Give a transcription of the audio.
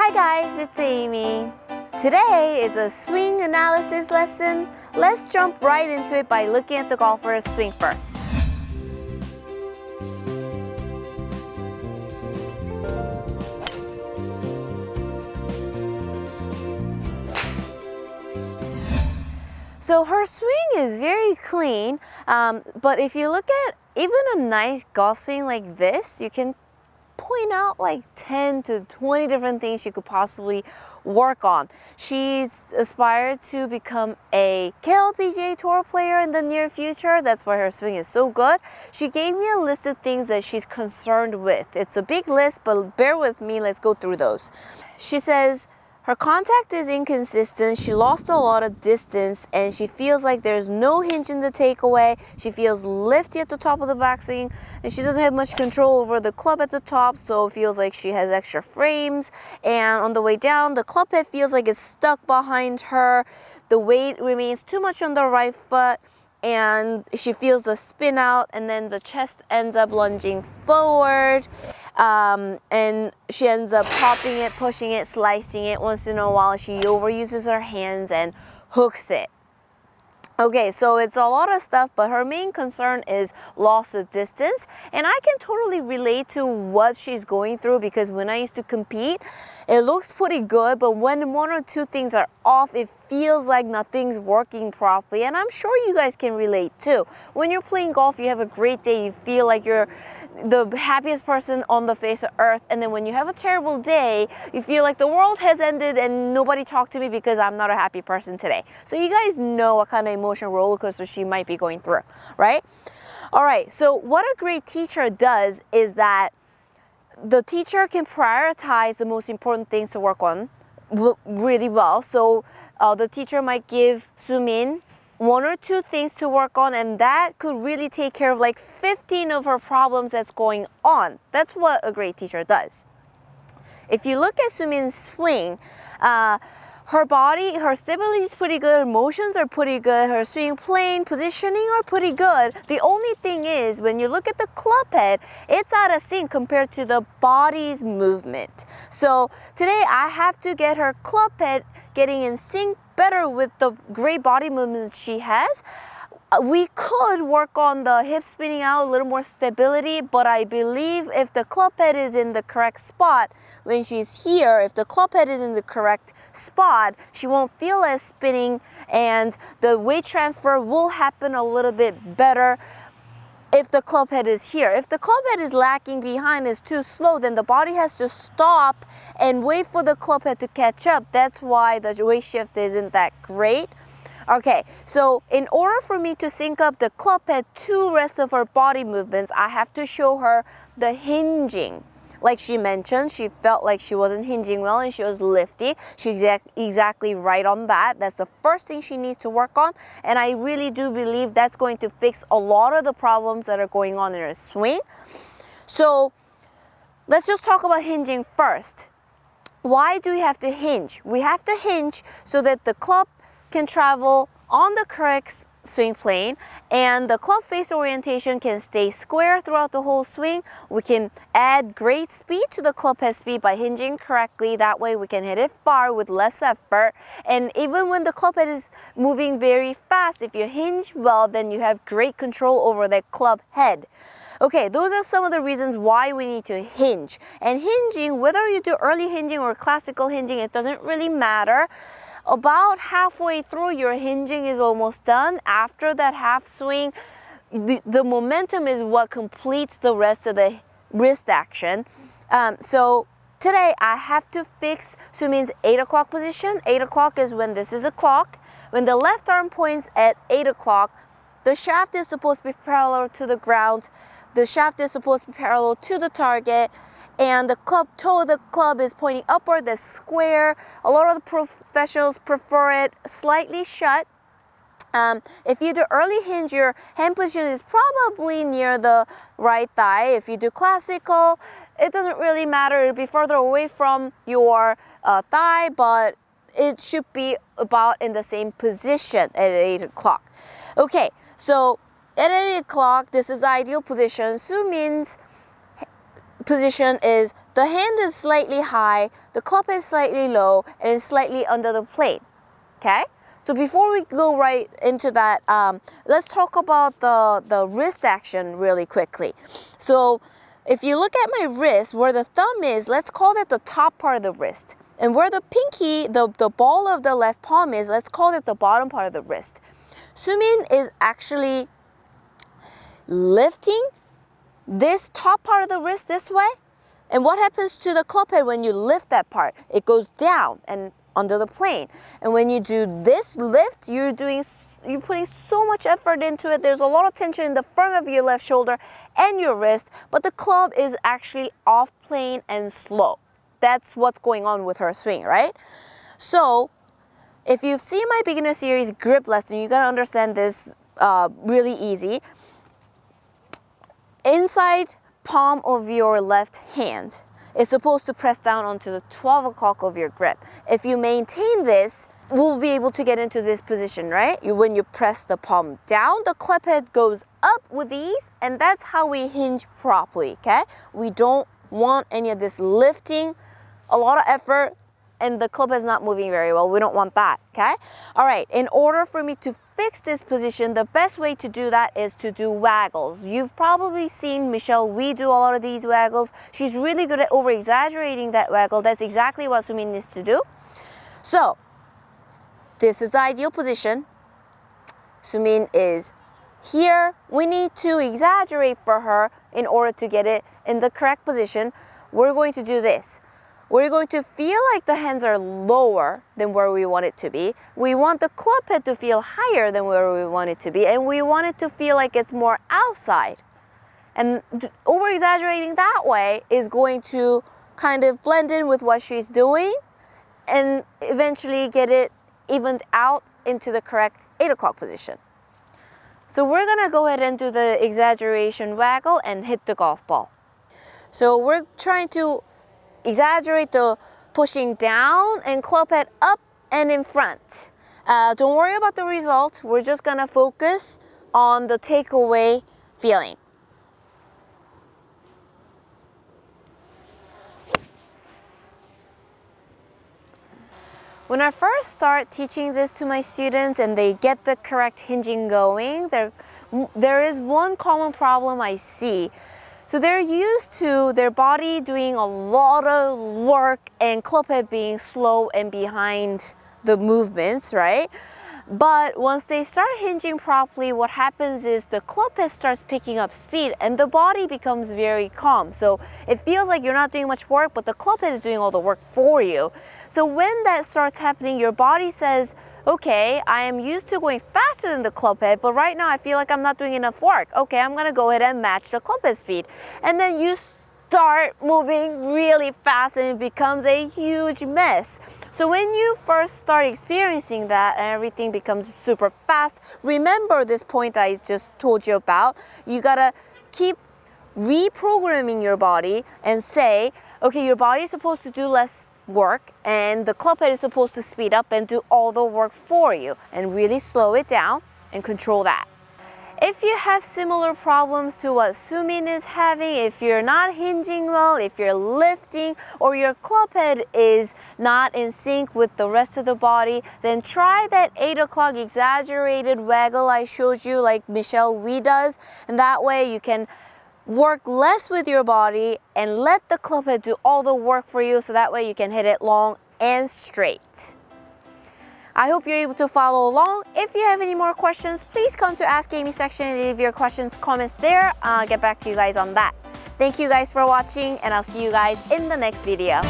Hi guys, it's Amy. Today is a swing analysis lesson. Let's jump right into it by looking at the golfer's swing first. So her swing is very clean, but if you look at even a nice golf swing like this, you can point out like 10 to 20 different things you could possibly work on. She's aspired to become a KLPGA Tour player in the near future. That's why her swing is so good. She gave me a list of things that she's concerned with. It's a big list, but bear with me. Let's go through those. She says her contact is inconsistent, she lost a lot of distance, and she feels like there's no hinge in the takeaway. She feels lifty at the top of the backswing, and she doesn't have much control over the club at the top, so it feels like she has extra frames. And on the way down, the club head feels like it's stuck behind her. The weight remains too much on the right foot, and she feels the spin out, and then the chest ends up lunging forward, and she ends up popping it, pushing it, slicing it. Once in a while she overuses her hands and hooks it. Okay, so it's a lot of stuff, but her main concern is loss of distance. And I can totally relate to what she's going through, because when I used to compete, it looks pretty good, but when one or two things are off, it feels like nothing's working properly. And I'm sure you guys can relate too. When you're playing golf, you have a great day, you feel like you're the happiest person on the face of earth. And then when you have a terrible day, you feel like the world has ended and nobody talked to me because I'm not a happy person today. So you guys know what kind of emotional roller coaster she might be going through, right? All right, so what a great teacher does is that the teacher can prioritize the most important things to work on really well. So the teacher might give Sumin one or two things to work on, and that could really take care of like 15 of her problems that's going on. That's what a great teacher does. If you look at Sumin's swing, her body, her stability is pretty good, her motions are pretty good, her swing plane, positioning are pretty good. The only thing is, when you look at the club head, it's out of sync compared to the body's movement. So today I have to get her club head getting in sync better with the great body movements she has. We could work on the hip spinning out, a little more stability, but I believe if the club head is in the correct spot when she's here, if the club head is in the correct spot, she won't feel as spinning, and the weight transfer will happen a little bit better if the club head is here. If the club head is lacking behind, is too slow, then the body has to stop and wait for the club head to catch up. That's why the weight shift isn't that great. Okay, so in order for me to sync up the club head to rest of her body movements, I have to show her the hinging. Like she mentioned, she felt like she wasn't hinging well and she was lifty. She's exactly right on that. That's the first thing she needs to work on. And I really do believe that's going to fix a lot of the problems that are going on in her swing. So let's just talk about hinging first. Why do we have to hinge? We have to hinge so that the club can travel on the correct swing plane and the club face orientation can stay square throughout the whole swing. We can add great speed to the club head speed by hinging correctly. That way we can hit it far with less effort. And even when the club head is moving very fast, if you hinge well, then you have great control over that club head. Okay, those are some of the reasons why we need to hinge. And hinging, whether you do early hinging or classical hinging, it doesn't really matter. About halfway through, your hinging is almost done. After that half swing, the momentum is what completes the rest of the wrist action. So today I have to fix Sumin's 8 o'clock position. 8 o'clock is when this is a clock. When the left arm points at 8 o'clock, the shaft is supposed to be parallel to the ground. The shaft is supposed to be parallel to the target. And the toe of the club is pointing upward, that's square. A lot of the professionals prefer it slightly shut. If you do early hinge, your hand position is probably near the right thigh. If you do classical, it doesn't really matter. It'll be further away from your thigh, but it should be about in the same position at 8 o'clock. Okay, so at 8 o'clock, this is the ideal position. Sumin's position is The hand is slightly high, the club is slightly low, and it's slightly under the plate, okay? So before we go right into that, let's talk about the wrist action really quickly. So if you look at my wrist, where the thumb is, let's call that the top part of the wrist. And where the pinky, the ball of the left palm is, let's call it the bottom part of the wrist. Sumin is actually lifting this top part of the wrist this way. And what happens to the club head when you lift that part? It goes down and under the plane. And when you do this lift, you're putting so much effort into it. There's a lot of tension in the front of your left shoulder and your wrist, but the club is actually off plane and slow. That's what's going on with her swing, right? So if you've seen my beginner series grip lesson, you gotta understand this really easy. Inside palm of your left hand is supposed to press down onto the 12 o'clock of your grip. If you maintain this, we'll be able to get into this position, right? When you press the palm down, the club head goes up with ease, and that's how we hinge properly, okay? We don't want any of this lifting, a lot of effort, and the club is not moving very well. We don't want that, okay? All right, in order for me to fix this position, the best way to do that is to do waggles. You've probably seen Michelle Wee do a lot of these waggles. She's really good at over-exaggerating that waggle. That's exactly what Sumin needs to do. So, this is the ideal position. Sumin is here. We need to exaggerate for her in order to get it in the correct position. We're going to do this. We're going to feel like the hands are lower than where we want it to be. We want the club head to feel higher than where we want it to be, and we want it to feel like it's more outside. And over-exaggerating that way is going to kind of blend in with what she's doing and eventually get it evened out into the correct 8 o'clock position. So we're gonna go ahead and do the exaggeration waggle and hit the golf ball. So we're trying to exaggerate the pushing down and club head up and in front. Don't worry about the result. We're just gonna focus on the takeaway feeling. When I first start teaching this to my students and they get the correct hinging going, there is one common problem I see. So they're used to their body doing a lot of work and club head being slow and behind the movements, right? But once they start hinging properly, what happens is the club head starts picking up speed and the body becomes very calm. So it feels like you're not doing much work, but the club head is doing all the work for you. So when that starts happening, your body says, okay, I am used to going faster than the club head, but right now I feel like I'm not doing enough work. Okay, I'm gonna go ahead and match the club head speed. And then you start moving really fast and it becomes a huge mess. So when you first start experiencing that and everything becomes super fast, remember this point I just told you about. You gotta keep reprogramming your body and say, okay, your body is supposed to do less work and the club head is supposed to speed up and do all the work for you, and really slow it down and control that. If you have similar problems to what Sumin is having, if you're not hinging well, if you're lifting, or your club head is not in sync with the rest of the body, then try that 8 o'clock exaggerated waggle I showed you like Michelle Wee does, and that way you can work less with your body and let the club head do all the work for you, so that way you can hit it long and straight. I hope you're able to follow along. If you have any more questions, please come to Ask Aimee section and leave your questions, comments there. I'll get back to you guys on that. Thank you guys for watching, and I'll see you guys in the next video.